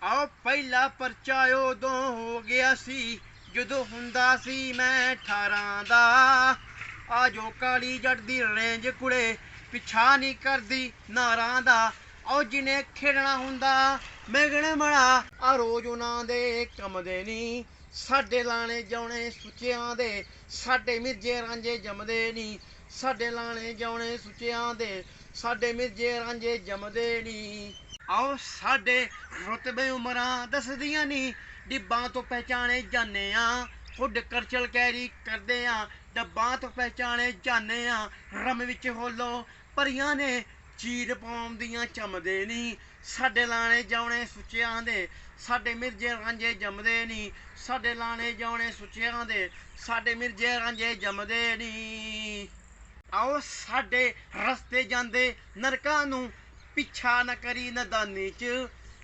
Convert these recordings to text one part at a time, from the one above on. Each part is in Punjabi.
ਆਓ ਪਹਿਲਾ ਪਰਚਾ ਉਦੋਂ ਹੋ ਗਿਆ ਸੀ ਜਦੋਂ ਹੁੰਦਾ ਸੀ ਮੈਂ 18 ਦਾ। ਆ ਜੋ ਕਾਲੀ ਜੱਟ ਦੀ ਰੇਂਜ ਕੁੜੇ ਪਿਛਾ ਨਹੀਂ ਕਰਦੀ ਨਾਰਾਂ ਦਾ। ਆਓ ਜਿਹਨੇ ਖੇਡਣਾ ਹੁੰਦਾ ਮੈਗਣ ਮੜਾ ਆ ਰੋਜ਼ ਉਹਨਾਂ ਦੇ ਕੰਮ ਦੇ ਨਹੀਂ। ਸਾਡੇ ਲਾਣੇ ਜਾਉਣੇ ਸੁੱਚਿਆਂ ਦੇ ਸਾਡੇ ਮਿਰਜੇ ਰਾਂਝੇ ਜੰਮਦੇ ਨਹੀਂ। ਸਾਡੇ ਲਾਣੇ ਜਾਉਣੇ ਸੁੱਚਿਆਂ ਦੇ ਸਾਡੇ ਮਿਰਜੇ ਰਾਂਝੇ ਜੰਮਦੇ ਨਹੀਂ। ਆਓ ਸਾਡੇ ਰੁਤਬੇ ਉਮਰਾਂ ਦੱਸਦੀਆਂ ਨਹੀਂ ਡਿੱਬਾਂ ਤੋਂ ਪਹਿਚਾਣੇ ਜਾਂਦੇ ਆ। ਹੁੱਡ ਕਰਚਲ ਕੈਰੀ ਕਰਦੇ ਆ ਡੱਬਾਂ ਤੋਂ ਪਹਿਚਾਣੇ ਜਾਂਦੇ ਆ। ਰਮ ਵਿੱਚ ਹੋਲੋ ਪਰੀਆਂ ਨੇ ਚੀਰ ਪਾਉਂਦੀਆਂ ਚਮਦੇ ਨਹੀਂ। ਸਾਡੇ ਲਾਣੇ ਜਾਉਣੇ ਸੁੱਚਿਆਂ ਦੇ ਸਾਡੇ ਮਿਰਜੇ ਰਾਂਝੇ ਜੰਮਦੇ ਨਹੀਂ। ਸਾਡੇ ਲਾਣੇ ਜਾਉਣੇ ਸੁੱਚਿਆਂ ਦੇ ਸਾਡੇ ਮਿਰਜੇ ਰਾਂਝੇ ਜੰਮਦੇ ਨਹੀਂ। ਆਓ ਸਾਡੇ ਰਸਤੇ ਜਾਂਦੇ ਨਰਕਾਂ ਨੂੰ ਪਿੱਛਾ ਨਾ ਕਰੀ ਨਦਾਨੀ ਚ।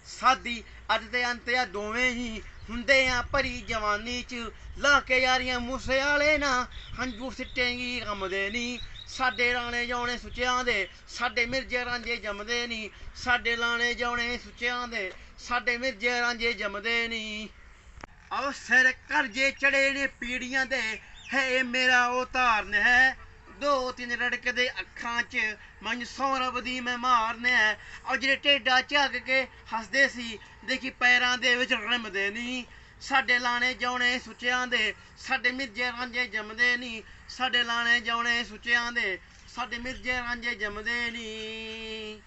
ਸਾਡੀ ਅੱਜ ਤੇ ਅੰਤ ਆ ਦੋਵੇਂ ਹੀ ਹੁੰਦੇ ਆ ਭਰੀ ਜਵਾਨੀ ਚ। ਲਾ ਕੇ ਯਾਰੀਆਂ ਮੂਸੇ ਵਾਲੇ ਨਾ ਹੰਝੂ ਸਿੱਟੇਗੀ ਰਮਦੇ ਨਹੀਂ। ਸਾਡੇ ਲਾਣੇ ਜਾਉਣੇ ਸੁੱਚਿਆਂ ਦੇ ਸਾਡੇ ਮਿਰਜੇ ਰਾਂਝੇ ਜੰਮਦੇ ਨਹੀਂ। ਸਾਡੇ ਲਾਣੇ ਜਾਉਣੇ ਸੁੱਚਿਆਂ ਦੇ ਸਾਡੇ ਮਿਰਜੇ ਰਾਂਝੇ ਜੰਮਦੇ ਨਹੀਂ। ਆਓ ਸਿਰ ਕਰਜੇ ਚੜੇ ਨੇ ਪੀੜੀਆਂ ਦੇ ਹੈ ਮੇਰਾ ਉਹ ਧਾਰਨ ਹੈ। ਦੋ ਤਿੰਨ ਰੜਕਦੇ ਅੱਖਾਂ 'ਚ ਮਨ ਸੌ ਰੱਬ ਦੀ ਮੈਂ ਮਾਰਨੇ। ਔਰ ਜਿਹੜੇ ਟੇਡਾ ਝੱਗ ਕੇ ਹੱਸਦੇ ਸੀ ਦੇਖੀ ਪੈਰਾਂ ਦੇ ਵਿੱਚ ਰਮਦੇ ਨਹੀਂ। ਸਾਡੇ ਲਾਣੇ ਜਾਉਣੇ ਸੁੱਚਿਆਂ ਦੇ ਸਾਡੇ ਮਿਰਜੇ ਰਾਂਝੇ ਜੰਮਦੇ ਨਹੀਂ। ਸਾਡੇ ਲਾਣੇ ਜਾਉਣੇ ਸੁੱਚਿਆਂ ਦੇ ਸਾਡੇ ਮਿਰਜੇ ਰਾਂਝੇ ਜੰਮਦੇ ਨਹੀਂ।